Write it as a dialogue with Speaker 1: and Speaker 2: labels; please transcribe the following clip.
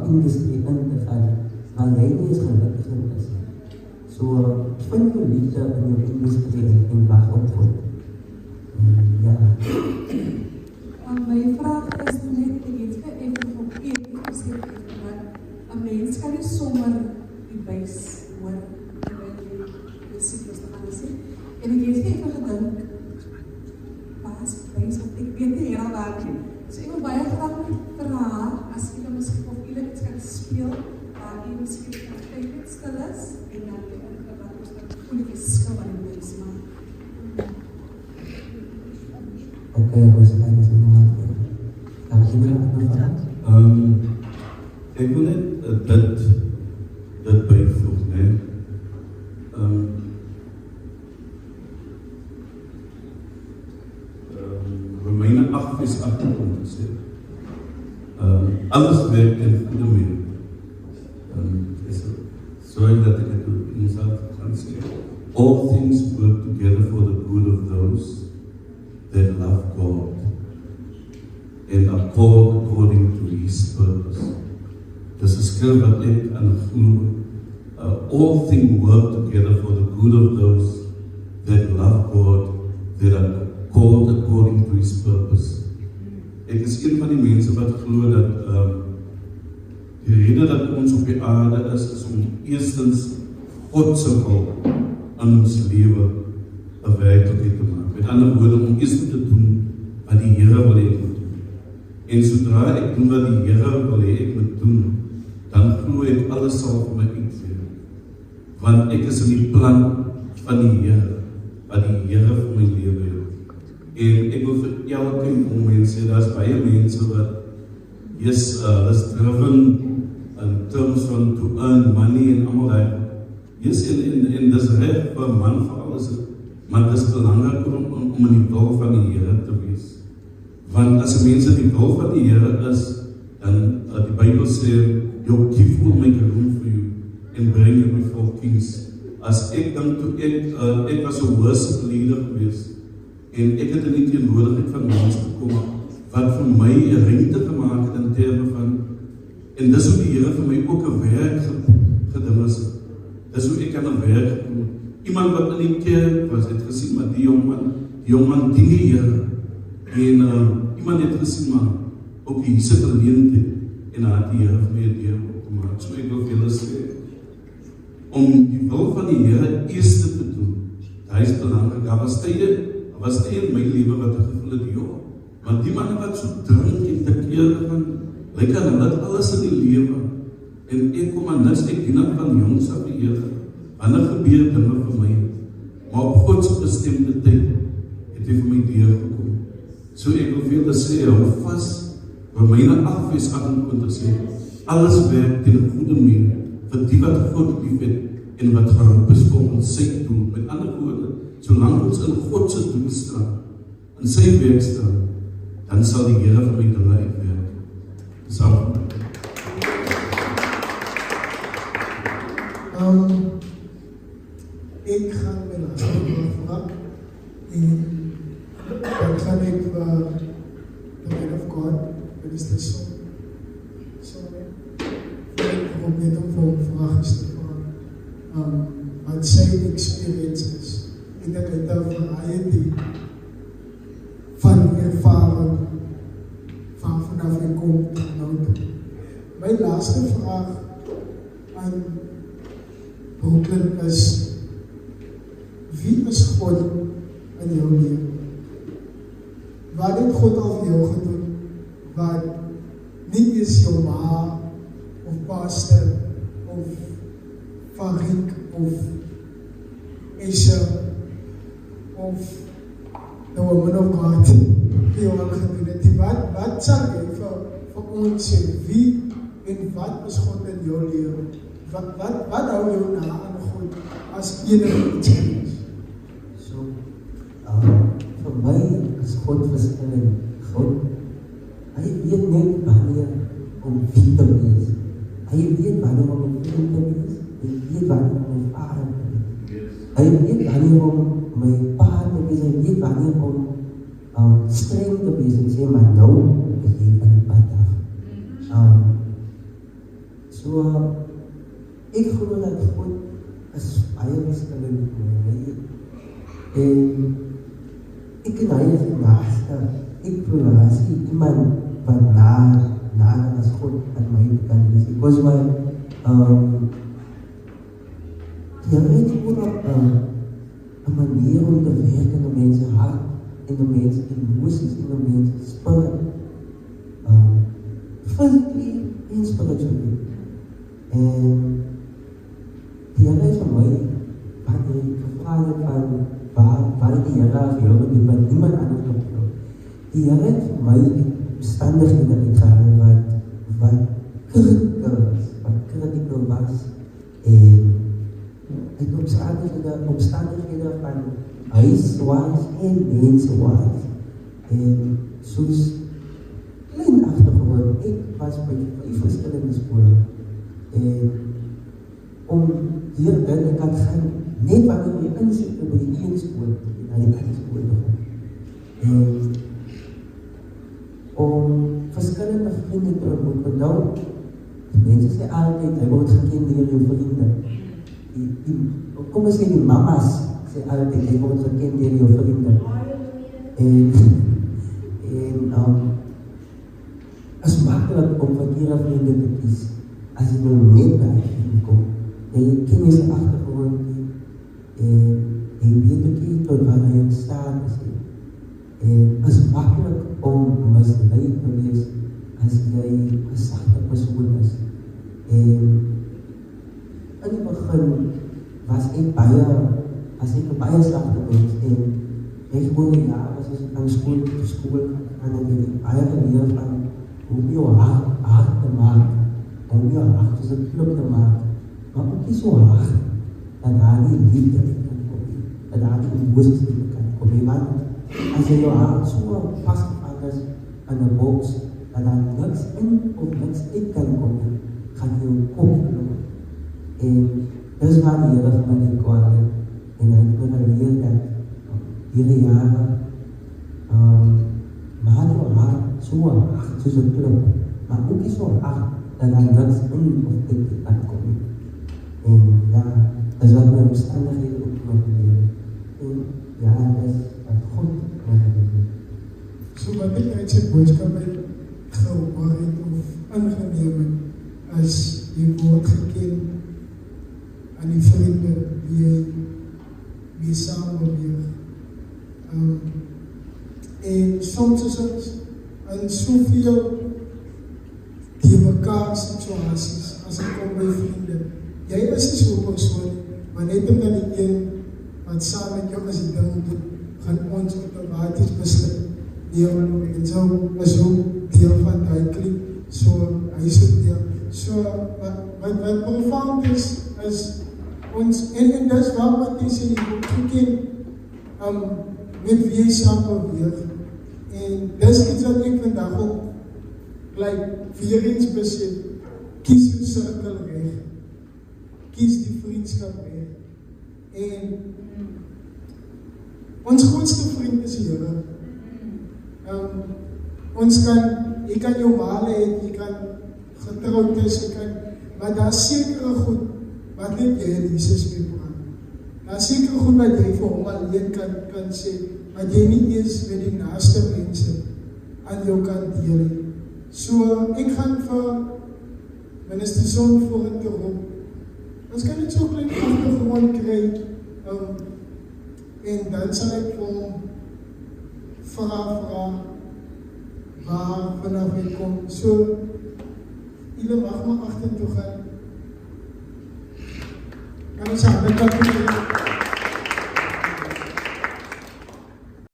Speaker 1: industrie in te gaan, waar jy nie eens gelukkig in is. So, vind jou liefde in jou industrie en wag op God. Ja.
Speaker 2: My vraag is net, ek het even op een gesê, dat 'n mens kan nie sommer die buis hoor, terwyl jy muziek is te gaan sê. En ek het even gedink, baas, buis, want ek weet nie heel waar nie. So ek wil baie graag met vraag, as ek dan miskien of julle iets kan speel, waar jy miskien kan kyk het stil is, en dan jy wat ons dan voel die verskil aan die mens maak.
Speaker 1: Okay, ons gaan eens maar. Kan jy dit aanvraag?
Speaker 3: Ek wil net dit byvoeg, né? Romeine 8 vers 8 sê, alles werk in goede meer. Sorry dat ek het in myself gaan sê. All things work together for the good of those that love God and are called according to His purpose. Dis 'n skrif wat ek aan glo. All things work together for the good of those that love God, that are called according to His purpose. Ek is een van die mense wat glo dat die rede dat ons op die aarde is om eerstens God se wil in ons lewe 'n werklikheid te maak. Met ander woorde, om eers te doen wat die Here wil hê ek moet doen. En sodra ek doen wat die Here wil hê ek moet doen, dan glo ek alles sal vir my uitvee. Want ek is in die plan van die Here, wat die Here vir my lewe het. En ek wil vir elke mens sê, daar's baie mense wat is driven in terms van to earn money en allemaal daai. Yes, en dis reg vir man vir alles, maar dis belangrik om in die wil van die Here te wees. Want as mense die wil van die Here is, dan die Bybel sê, "Your gift will make a room for you and bring you before kings." As ek dan toe ek was 'n worship leader gewees, en ek het in die teenwoordigheid van mense gekom, wat vir my 'n ruimte gemaak het in terme van, en dis hoe die Here vir my ook 'n werk geding is. Dis hoe ek aan 'n werk gekom. Iemand wat in die kerk was, het gesien, maar die jongman dien die Here. En iemand het gesien, maar ook die se geleentheid, en hy het die Here vir my 'n deur opgemaak. So ek wil vir julle sê, om die wil van die Here eers te doen, dit is belangrik. Daar was tye in my lewe wat ek gevoel het, joh, want die manne wat so drink en tekeer van, lyk aan hulle het alles in die lewe, en ek kom aan niks, ek dien aan van jongs af die Here, wanneer gebeur dinge vir my, maar op Godse bestemde tyd, het hy vir my deurgekom. So ek wil vir julle sê, hou vas, Romeine 8 vers 28 sê, alles werk ten goeie meer, vir die wat God lief het, en wat geroep is om sy doel. Met ander woorde, solank ons in God se doel staan, in sy werk staan, dan sal die Here vir my dinge uitwerk. Dis al.
Speaker 4: Ik ga met een vraag en dan ga ik the man of God, dat is de zon. Ik hoop net om voor een vraag te stellen. Wat zijn experiences? Ik denk dat daar variety van ervaring vanaf je komt tot nou toe. Mijn laatste vraag aan Brooklyn is, wie is God in jouw leven? Wat heeft God al voor jou gedaan? Wat niet is jouw ma, of pastor, of Farik, of Esha, of the woman of God, die jou al gedaan het. Wat sal jy vir ons sê? Wie en wat is God in jou leven? Wat hou jou na aan God as enige iets is?
Speaker 1: So, vir my is God verskillend. God, hy weet net wanneer om wie te wees. Hy weet wanneer om een vriend te wees. Hy weet wanneer om een vader te wees. Hy weet wanneer om my pa te wees. Hy weet wanneer om streng te wees en sê, maar nou is hy van die pad af. So, ek glo dat God is baie verskillend met my. En ek en hy is die naaste. Ek verlaas nie iemand wat nader as God aan my kan wees. Because my die Here het ook 'n manier om te werk in 'n mens se hart, in 'n mens se emosies, in 'n mens se spirit. Physically and spiritually. En die Here is vir my wat hy gevra het van waar die Here af jou doen, wat niemand anders kan doen. Die Here het vir my omstandighede uitgehaal wat critical was. En het omstandighede van huis was en mense was. En soos klein agtergrond, ek was by 5 verskillende skole. En om hier dan kan gaan, net wanneer jy insit by die een skool, na die ander skool te gaan. En om verskillende vriende te ontmoet, nou, die mense sê altyd, hy word geken deur jou vriende. Kom ons sê die mamas, sê altyd, hy word geken deur jou vriende. En is makkelijk om verkeerde vrienden te kies as jy nou net by die vriend kom. En jy ken jy sy achtergrond en jy weet ook nie tot waar hy in staat is. En is makkelijk om misleid te wees as jy 'n sagte persoon is. En in die begin was ek baie sagte mens en ek woon die jaar as ek aan skool gaan en ek baie geleer van om jou hart te maak, om jou hart soos 'n klip te maak, maar ook nie so hard, dat daar nie liefde in kan kom, dat daar nie emoties in kan kom, want as jy jou hart so vastgevang is in 'n boks, dat daar niks in of niks uit kan kom, gaan jy jou kop verloor. En dis waar die Here vir my kwaad het, en hy het my geleer dat hierdie jare, maak jou hart so hard soos 'n klip, maar ook nie so hard dat daar niks in of uit kan kom. En ja, dis wat my omstandighede ook my geleer. En ja, dis wat God my geleer.
Speaker 4: So wat ek uit sy boodskap het gehoor het of aangeneem het, as jy word geken aan die vriende wie saam beweeg. En soms is het in soveel die mekaar situasies, as ek kom by vriende, jy is nie so persoon, maar net omdat die een wat saam met jou as die ding doen, gaan ons automatisch besluit, en so is ook deel van die klik, so hy is ook deel. So wat profound is ons, en dis wat jy sê, jy moet geken, met wie jy saam beweeg. En dis iets wat ek vandag ook weer eens besef, kies jou cirkel reg, kies die vriendskap reg. En ons grootste vriend is die Here. Jy kan jou male het, jy kan getrouwd is, maar daar is sekere goed wat net jy en Jesus mee praat. Daar is sekere goed wat jy vir hom alleen kan sê, wat jy nie eens met die naaste mense aan jou kan deel. So, ek gaan vir Minister Son voor het te roep. Ons kan net so klein achtergrond kry, en dan sal ek vir hom vraag waar vanaf hy kom. So, julle mag maar achter toe gaan. En ons handen kan